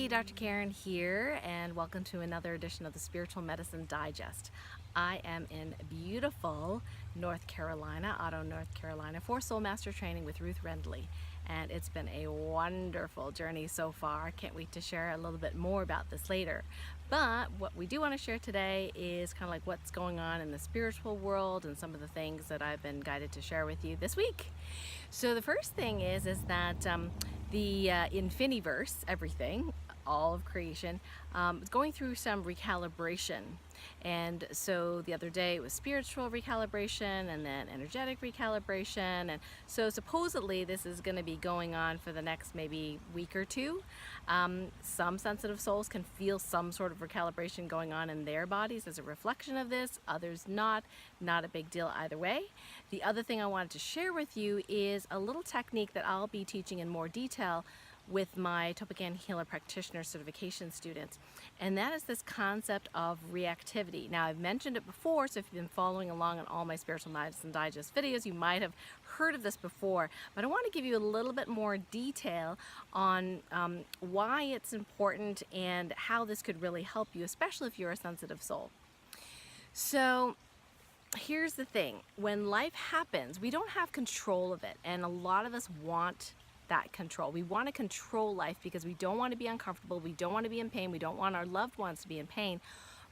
Hey, Dr. Karen here, and welcome to another edition of the Spiritual Medicine Digest. I am in beautiful North Carolina, Otto, North Carolina, for Soul Master Training with Ruth Rendley, and it's been a wonderful journey so far. Can't wait to share a little bit more about this later. But what we do want to share today is kind of like what's going on in the spiritual world and some of the things that I've been guided to share with you this week. So the first thing is that the Inifiniverse, everything, all of creation, is going through some recalibration. And so the other day it was spiritual recalibration and then energetic recalibration. And so supposedly this is going to be going on for the next maybe week or two. Some sensitive souls can feel some sort of recalibration going on in their bodies as a reflection of this, others not a big deal either way. The other thing I wanted to share with you is a little technique that I'll be teaching in more detail with my Topican Healer Practitioner certification students, and that is this concept of reactivity. Now, I've mentioned it before, so if you've been following along on all my Spiritual Medicine Digest videos, you might have heard of this before, but I want to give you a little bit more detail on why it's important and how this could really help you, especially if you're a sensitive soul. So here's the thing, when life happens, we don't have control of it, and a lot of us want that control. We want to control life because we don't want to be uncomfortable, we don't want to be in pain, we don't want our loved ones to be in pain,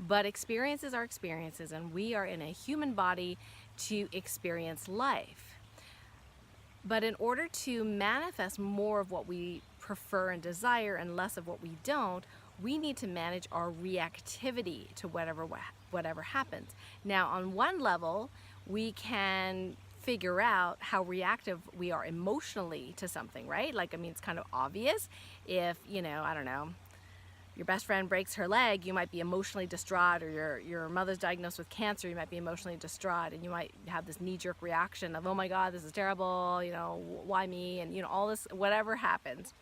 but experiences are experiences, and we are in a human body to experience life. But in order to manifest more of what we prefer and desire and less of what we don't, we need to manage our reactivity to whatever happens. Now, on one level, we can figure out how reactive we are emotionally to something, right? Like, I mean, it's kind of obvious. If, I don't know, your best friend breaks her leg, you might be emotionally distraught, or your mother's diagnosed with cancer, you might be emotionally distraught, and you might have this knee-jerk reaction of, oh my God, this is terrible, why me, and all this, whatever happens.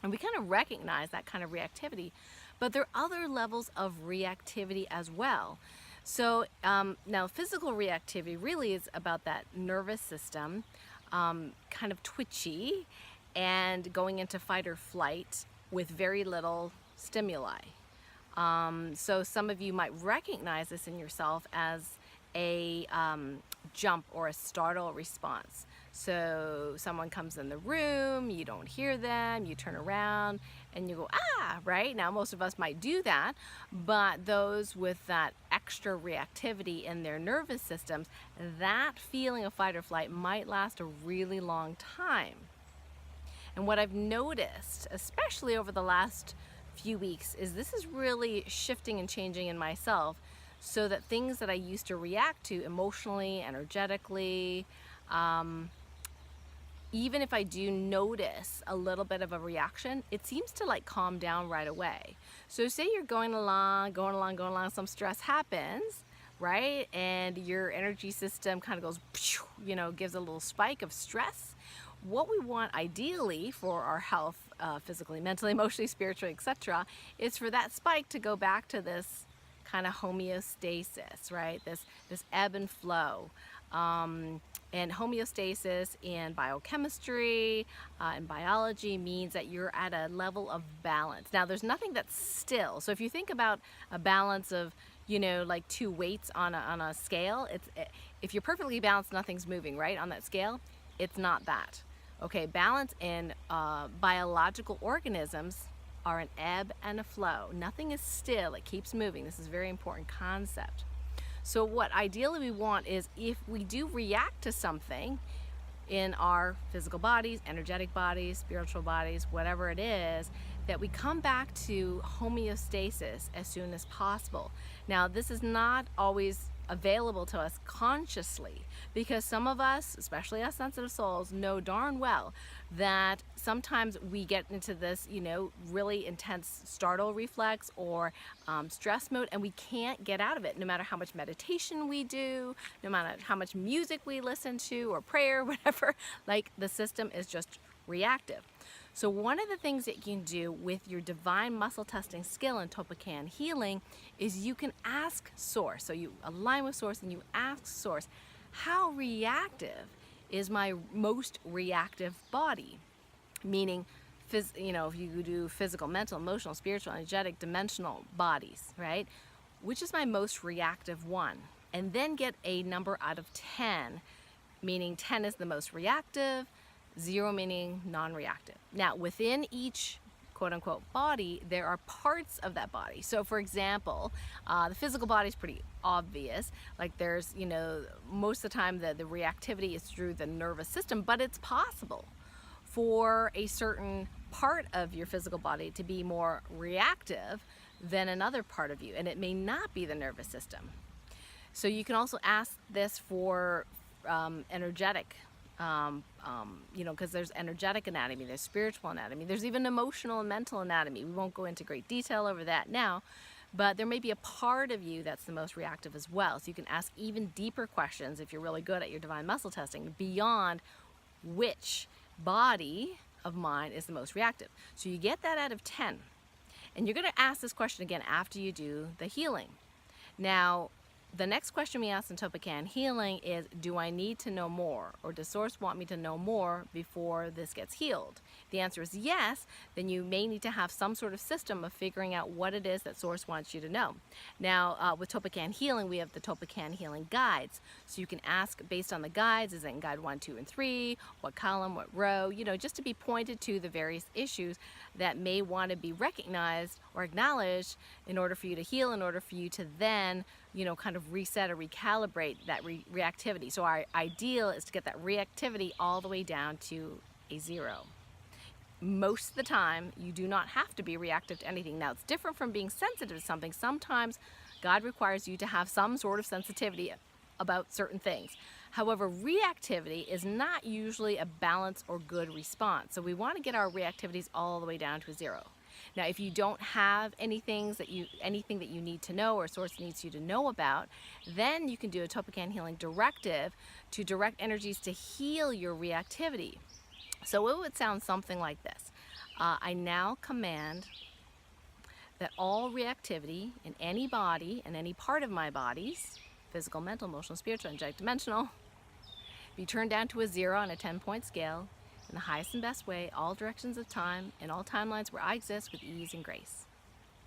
And we kind of recognize that kind of reactivity, but there are other levels of reactivity as well. So now physical reactivity really is about that nervous system, kind of twitchy and going into fight or flight with very little stimuli. So some of you might recognize this in yourself as a jump or a startle response. So someone comes in the room, you don't hear them, you turn around and you go, ah, right? Now most of us might do that, but those with that extra reactivity in their nervous systems, that feeling of fight or flight might last a really long time. And what I've noticed, especially over the last few weeks, is this is really shifting and changing in myself, so that things that I used to react to emotionally, energetically, even if I do notice a little bit of a reaction, it seems to like calm down right away. So say you're going along, some stress happens, right? And your energy system kind of goes, gives a little spike of stress. What we want ideally for our health, physically, mentally, emotionally, spiritually, etc., is for that spike to go back to this kind of homeostasis, right? This ebb and flow. And homeostasis in biochemistry and biology means that you're at a level of balance. Now, there's nothing that's still. So if you think about a balance of, like two weights on a scale, if you're perfectly balanced, nothing's moving, right? On that scale, it's not that. Okay, balance in biological organisms are an ebb and a flow. Nothing is still, it keeps moving. This is a very important concept. So what ideally we want is, if we do react to something in our physical bodies, energetic bodies, spiritual bodies, whatever it is, that we come back to homeostasis as soon as possible. Now, this is not always available to us consciously, because some of us, especially us sensitive souls, know darn well that sometimes we get into this, really intense startle reflex or stress mode, and we can't get out of it, no matter how much meditation we do, no matter how much music we listen to or prayer, whatever. Like, the system is just reactive. So one of the things that you can do with your divine muscle testing skill in Topican healing is you can ask Source. So you align with Source and you ask Source, how reactive is my most reactive body? Meaning if you do physical, mental, emotional, spiritual, energetic, dimensional bodies, right? Which is my most reactive one? And then get a number out of 10, meaning 10 is the most reactive, 0 meaning non-reactive. Now, within each quote-unquote body, there are parts of that body. So for example, the physical body is pretty obvious. Like there's, most of the time the reactivity is through the nervous system, but it's possible for a certain part of your physical body to be more reactive than another part of you, and it may not be the nervous system. So you can also ask this for energetic, because there's energetic anatomy, there's spiritual anatomy, there's even emotional and mental anatomy. We won't go into great detail over that now, but there may be a part of you that's the most reactive as well. So you can ask even deeper questions if you're really good at your divine muscle testing beyond which body of mine is the most reactive. So you get that out of 10. And you're going to ask this question again after you do the healing. Now, the next question we ask in Topican healing is, do I need to know more? Or does Source want me to know more before this gets healed? If the answer is yes, then you may need to have some sort of system of figuring out what it is that Source wants you to know. Now, with Topican healing, we have the Topican healing guides. So you can ask based on the guides, is it in guide 1, 2, and 3? What column, what row? Just to be pointed to the various issues that may want to be recognized or acknowledged in order for you to heal, in order for you to then kind of reset or recalibrate that reactivity. So our ideal is to get that reactivity all the way down to a 0. Most of the time, you do not have to be reactive to anything. Now, it's different from being sensitive to something. Sometimes God requires you to have some sort of sensitivity about certain things. However, reactivity is not usually a balanced or good response. So we want to get our reactivities all the way down to a 0. Now, if you don't have anything that you need to know or Source needs you to know about, then you can do a Topican healing directive to direct energies to heal your reactivity. So it would sound something like this. I now command that all reactivity in any body and any part of my bodies, physical, mental, emotional, spiritual, energetic, dimensional, be turned down to a 0 on a 10-point scale, in the highest and best way, all directions of time, and all timelines where I exist with ease and grace.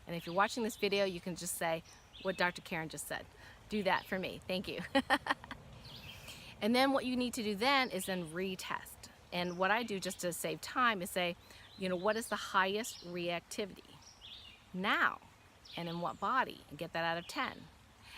And if you're watching this video, you can just say what Dr. Karen just said. Do that for me. Thank you. And then what you need to do then is then retest. And what I do just to save time is say, what is the highest reactivity now? And in what body? And get that out of 10.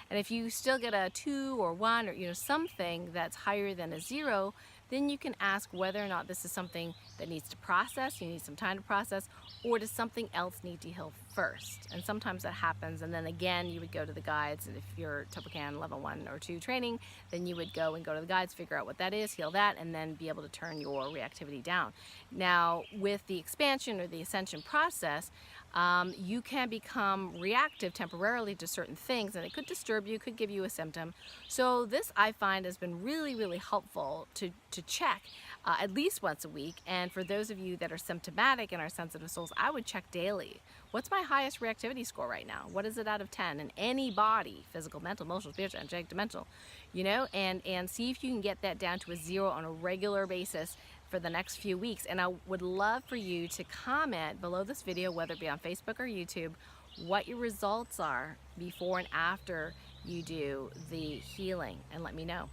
And if you still get a 2 or 1 or something that's higher than a 0, then you can ask whether or not this is something that needs to process, you need some time to process, or does something else need to heal first? And sometimes that happens, and then again you would go to the guides, and if you're Topican level 1 or 2 training, then you would go to the guides, figure out what that is, heal that, and then be able to turn your reactivity down. Now, with the expansion or the ascension process, you can become reactive temporarily to certain things, and it could disturb you, could give you a symptom. So this, I find, has been really, really helpful to check at least once a week. And for those of you that are symptomatic and are sensitive souls, I would check daily. What's my highest reactivity score right now? What is it out of 10 in any body, physical, mental, emotional, spiritual, energetic, dimensional, and see if you can get that down to a 0 on a regular basis for the next few weeks. And I would love for you to comment below this video, whether it be on Facebook or YouTube, what your results are before and after you do the healing, and let me know.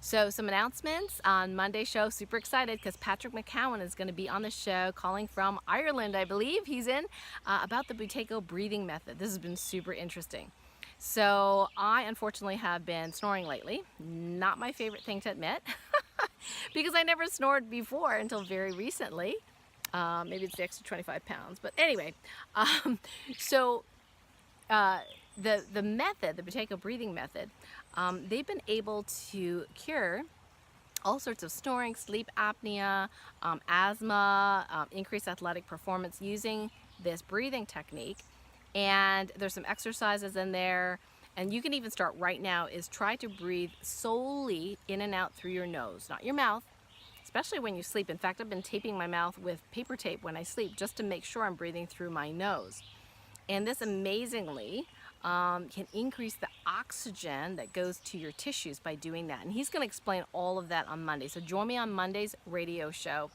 So some announcements on Monday's show. Super excited because Patrick McCowan is going to be on the show, calling from Ireland, I believe he's in, about the Buteyko breathing method. This has been super interesting. So I unfortunately have been snoring lately. Not my favorite thing to admit because I never snored before until very recently. Maybe it's the extra 25 pounds, but anyway. The method, the Buteyko breathing method, they've been able to cure all sorts of snoring, sleep apnea, asthma, increased athletic performance using this breathing technique. And there's some exercises in there, and you can even start right now, is try to breathe solely in and out through your nose, not your mouth, especially when you sleep. In fact, I've been taping my mouth with paper tape when I sleep just to make sure I'm breathing through my nose. And this amazingly can increase the oxygen that goes to your tissues by doing that. And he's going to explain all of that on Monday. So join me on Monday's radio show.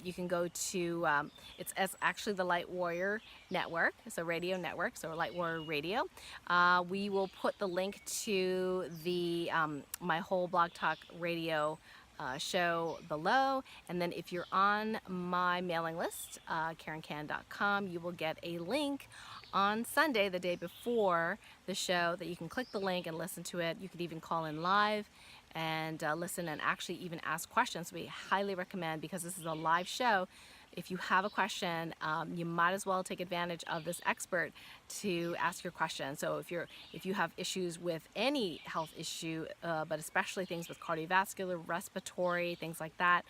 You can go to, it's actually the Light Warrior Network. It's a radio network, so Light Warrior Radio. We will put the link to the my whole Blog Talk Radio show below, and then if you're on my mailing list, KarenCan.com, you will get a link on Sunday, the day before the show, that you can click the link and listen to it. You could even call in live and listen and actually even ask questions. We highly recommend, because this is a live show, if you have a question, you might as well take advantage of this expert to ask your question. So if you have issues with any health issue, but especially things with cardiovascular, respiratory, things like that,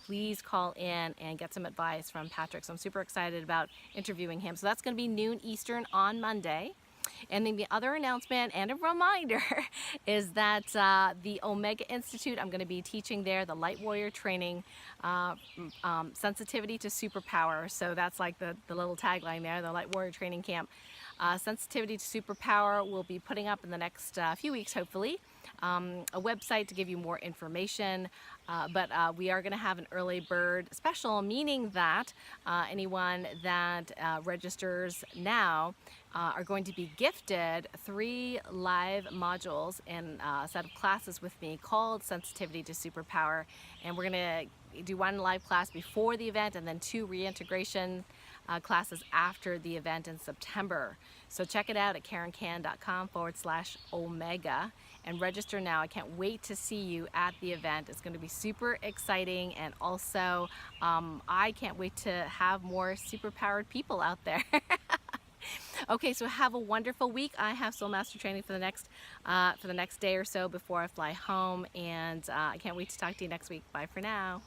please call in and get some advice from Patrick. So I'm super excited about interviewing him. So that's going to be noon Eastern on Monday. And then the other announcement and a reminder is that the Omega Institute, I'm going to be teaching there the Light Warrior training, sensitivity to superpower. So that's like the little tagline there, the Light Warrior training camp. Sensitivity to superpower we'll be putting up in the next few weeks, hopefully. A website to give you more information, but we are going to have an early bird special, meaning that anyone that registers now are going to be gifted 3 live modules in a set of classes with me called Sensitivity to Superpower, and we're going to do 1 live class before the event and then 2 reintegration classes after the event in September. So check it out at KarenCan.com/omega and register now. I can't wait to see you at the event. It's going to be super exciting, and also I can't wait to have more superpowered people out there. Okay, so have a wonderful week. I have Soul Master training for the next day or so before I fly home, and I can't wait to talk to you next week. Bye for now.